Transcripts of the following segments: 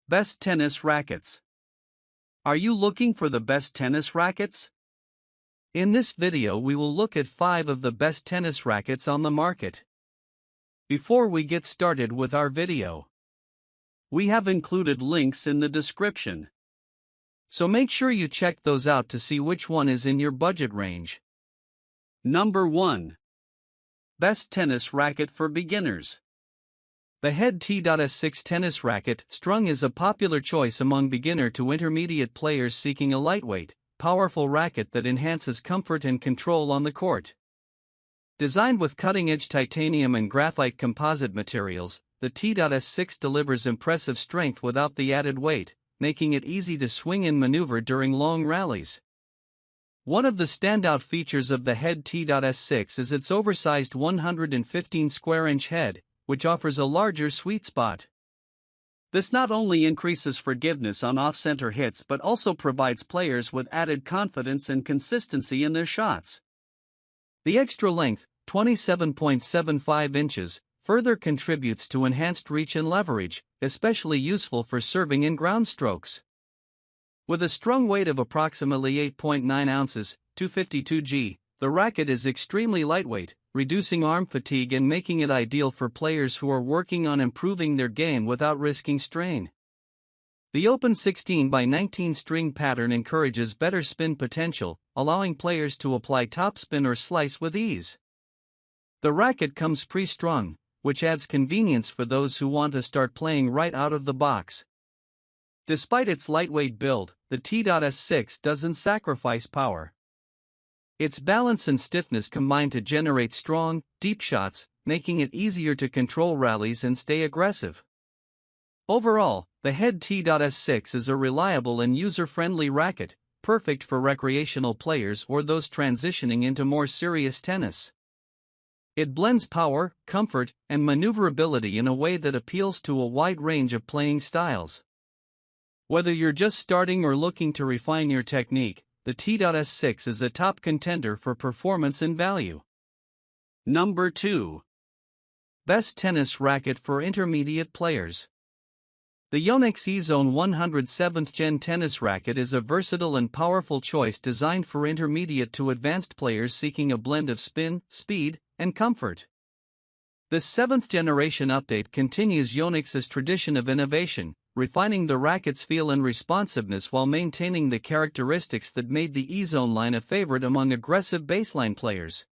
Best tennis rackets. Are you looking for the best tennis rackets? In this video we will look at 5 of the best tennis rackets on the market. Before we get started with our video, we have included links in the description. So make sure you check those out to see which one is in your budget range. Number 1. Best tennis racket for beginners. The Head T.S6 tennis racket strung is a popular choice among beginner to intermediate players seeking a lightweight, powerful racket that enhances comfort and control on the court. Designed with cutting-edge titanium and graphite composite materials, the T.S6 delivers impressive strength without the added weight, making it easy to swing and maneuver during long rallies. One of the standout features of the Head T.S6 is its oversized 115 square inch head, which offers a larger sweet spot. This not only increases forgiveness on off-center hits but also provides players with added confidence and consistency in their shots. The extra length, 27.75 inches, further contributes to enhanced reach and leverage, especially useful for serving and ground strokes. With a strung weight of approximately 8.9 ounces, 252 g, the racket is extremely lightweight, reducing arm fatigue and making it ideal for players who are working on improving their game without risking strain. The open 16x19 string pattern encourages better spin potential, allowing players to apply topspin or slice with ease. The racket comes pre-strung, which adds convenience for those who want to start playing right out of the box. Despite its lightweight build, the T.S6 doesn't sacrifice power. Its balance and stiffness combine to generate strong, deep shots, making it easier to control rallies and stay aggressive. Overall, the Head T.S6 is a reliable and user-friendly racket, perfect for recreational players or those transitioning into more serious tennis. It blends power, comfort, and maneuverability in a way that appeals to a wide range of playing styles. Whether you're just starting or looking to refine your technique, the T.S6 is a top contender for performance and value. Number 2. Best tennis racket for intermediate players. The Yonex E-Zone 100 7th Gen tennis racket is a versatile and powerful choice designed for intermediate to advanced players seeking a blend of spin, speed, and comfort. This 7th generation update continues Yonex's tradition of innovation, refining the racket's feel and responsiveness while maintaining the characteristics that made the E-Zone line a favorite among aggressive baseline players.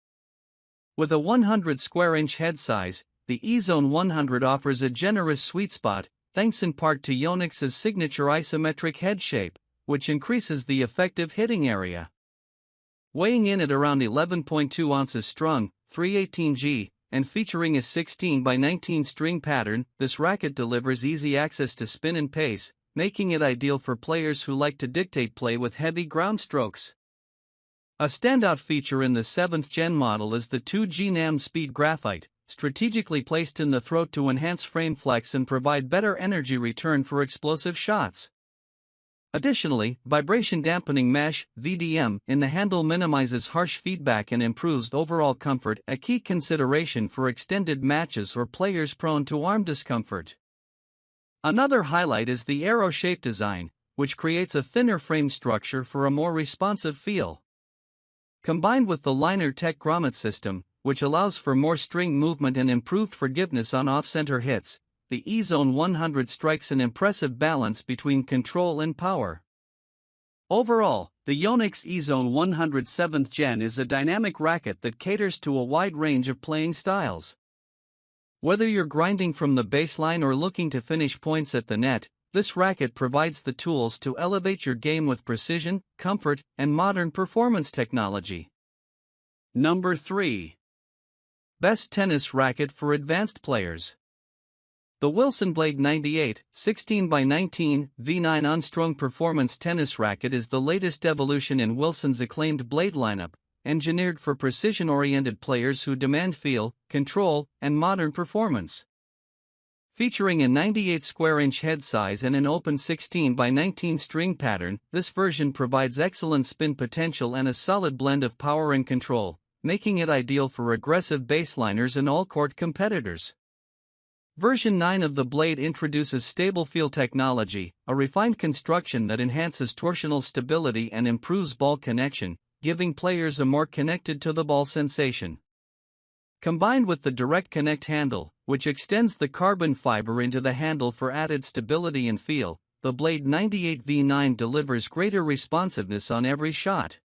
With a 100 square inch head size, the E-Zone 100 offers a generous sweet spot, thanks in part to Yonex's signature isometric head shape, which increases the effective hitting area. Weighing in at around 11.2 ounces strung, 318 g, and featuring a 16x19 string pattern, this racket delivers easy access to spin and pace, making it ideal for players who like to dictate play with heavy ground strokes. A standout feature in the 7th Gen model is the 2G NAM speed graphite, strategically placed in the throat to enhance frame flex and provide better energy return for explosive shots. Additionally, vibration dampening mesh (VDM) in the handle minimizes harsh feedback and improves overall comfort, a key consideration for extended matches or players prone to arm discomfort. Another highlight is the arrow shape design, which creates a thinner frame structure for a more responsive feel. Combined with the liner tech grommet system, which allows for more string movement and improved forgiveness on off-center hits, the E-Zone 100 strikes an impressive balance between control and power. Overall, the Yonex E-Zone 100 7th Gen is a dynamic racket that caters to a wide range of playing styles. Whether you're grinding from the baseline or looking to finish points at the net, this racket provides the tools to elevate your game with precision, comfort, and modern performance technology. Number 3. Best tennis racket for advanced players. The Wilson Blade 98 16x19 V9 unstrung performance tennis racket is the latest evolution in Wilson's acclaimed blade lineup, engineered for precision-oriented players who demand feel, control, and modern performance. Featuring a 98 square inch head size and an open 16x19 string pattern, this version provides excellent spin potential and a solid blend of power and control, making it ideal for aggressive baseliners and all-court competitors. Version 9 of the blade introduces stable feel technology, a refined construction that enhances torsional stability and improves ball connection, giving players a more connected to the ball sensation. Combined with the direct connect handle, which extends the carbon fiber into the handle for added stability and feel, the Blade 98 V9 delivers greater responsiveness on every shot.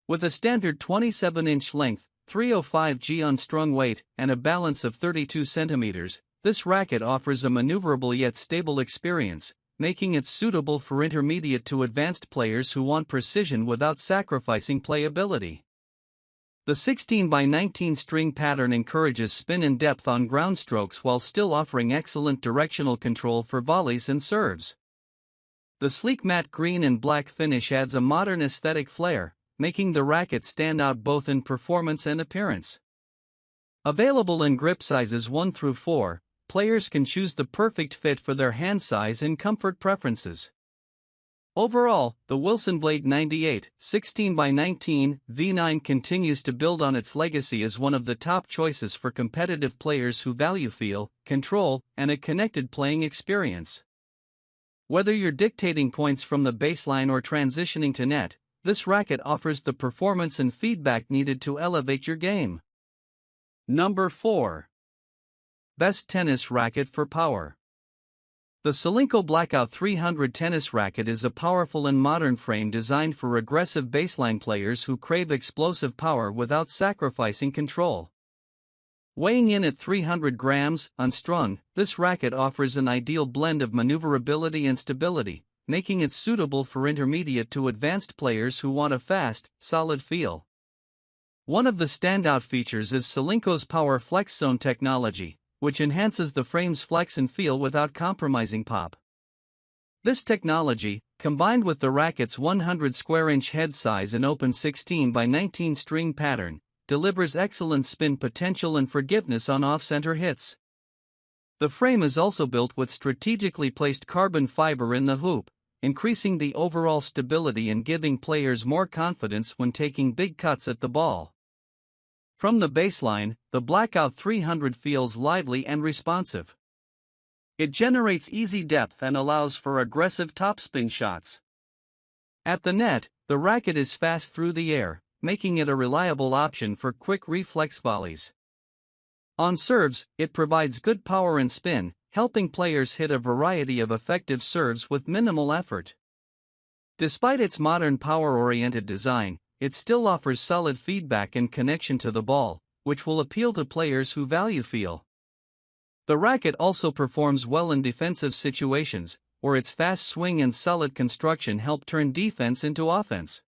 With a standard 27-inch length, 305 g unstrung weight, and a balance of 32 centimeters, this racket offers a maneuverable yet stable experience, making it suitable for intermediate to advanced players who want precision without sacrificing playability. The 16x19 string pattern encourages spin and depth on ground strokes while still offering excellent directional control for volleys and serves. The sleek matte green and black finish adds a modern aesthetic flair, making the racket stand out both in performance and appearance. Available in grip sizes 1 through 4, players can choose the perfect fit for their hand size and comfort preferences. Overall, the Wilson Blade 98 16x19 V9 continues to build on its legacy as one of the top choices for competitive players who value feel, control, and a connected playing experience. Whether you're dictating points from the baseline or transitioning to net, this racket offers the performance and feedback needed to elevate your game. Number 4. Best tennis racket for power. The Solinco Blackout 300 tennis racket is a powerful and modern frame designed for aggressive baseline players who crave explosive power without sacrificing control. Weighing in at 300 grams, unstrung, this racket offers an ideal blend of maneuverability and stability, making it suitable for intermediate to advanced players who want a fast, solid feel. One of the standout features is Solinco's Power Flex Zone technology, which enhances the frame's flex and feel without compromising pop. This technology, combined with the racket's 100 square inch head size and open 16x19 string pattern, delivers excellent spin potential and forgiveness on off-center hits. The frame is also built with strategically placed carbon fiber in the hoop, increasing the overall stability and giving players more confidence when taking big cuts at the ball. From the baseline, the Blackout 300 feels lively and responsive. It generates easy depth and allows for aggressive topspin shots. At the net, the racket is fast through the air, making it a reliable option for quick reflex volleys. On serves, it provides good power and spin, helping players hit a variety of effective serves with minimal effort. Despite its modern power-oriented design, it still offers solid feedback and connection to the ball, which will appeal to players who value feel. The racket also performs well in defensive situations, where its fast swing and solid construction help turn defense into offense.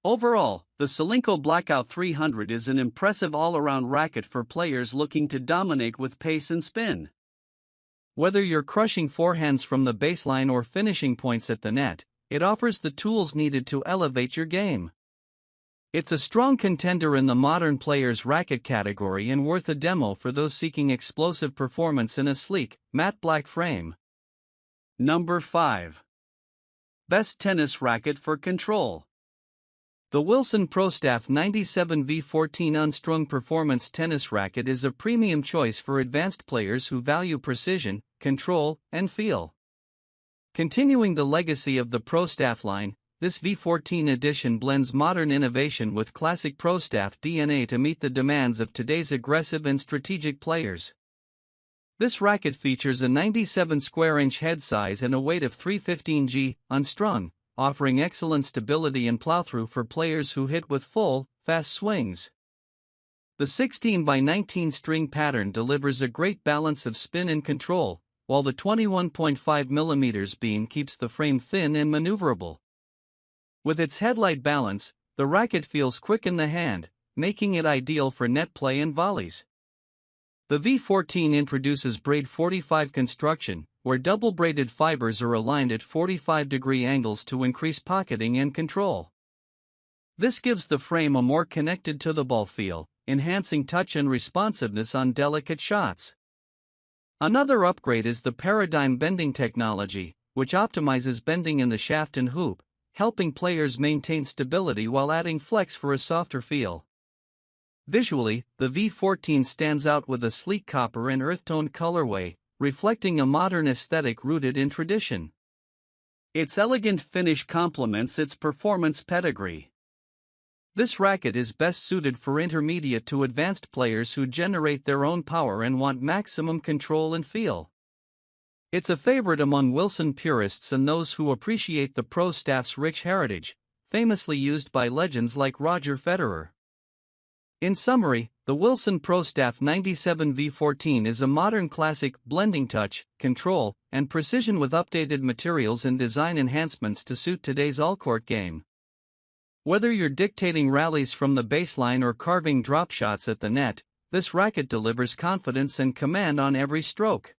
Overall, the Solinco Blackout 300 is an impressive all-around racket for players looking to dominate with pace and spin. Whether you're crushing forehands from the baseline or finishing points at the net, it offers the tools needed to elevate your game. It's a strong contender in the modern player's racket category and worth a demo for those seeking explosive performance in a sleek, matte black frame. Number 5. Best tennis racket for control. The Wilson ProStaff 97 V14 unstrung performance tennis racket is a premium choice for advanced players who value precision, control, and feel. Continuing the legacy of the ProStaff line, this V14 edition blends modern innovation with classic ProStaff DNA to meet the demands of today's aggressive and strategic players. This racket features a 97 square inch head size and a weight of 315 g, unstrung, offering excellent stability and plowthrough for players who hit with full, fast swings. The 16x19 string pattern delivers a great balance of spin and control, while the 21.5 mm beam keeps the frame thin and maneuverable. With its headlight balance, the racket feels quick in the hand, making it ideal for net play and volleys. The V14 introduces braid 45 construction, where double-braided fibers are aligned at 45-degree angles to increase pocketing and control. This gives the frame a more connected to the ball feel, enhancing touch and responsiveness on delicate shots. Another upgrade is the paradigm bending technology, which optimizes bending in the shaft and hoop, helping players maintain stability while adding flex for a softer feel. Visually, the V14 stands out with a sleek copper and earth-tone colorway, reflecting a modern aesthetic rooted in tradition. Its elegant finish complements its performance pedigree. This racket is best suited for intermediate to advanced players who generate their own power and want maximum control and feel. It's a favorite among Wilson purists and those who appreciate the pro staff's rich heritage, famously used by legends like Roger Federer. In summary, the Wilson Pro Staff 97 V14 is a modern classic blending touch, control, and precision with updated materials and design enhancements to suit today's all-court game. Whether you're dictating rallies from the baseline or carving drop shots at the net, this racket delivers confidence and command on every stroke.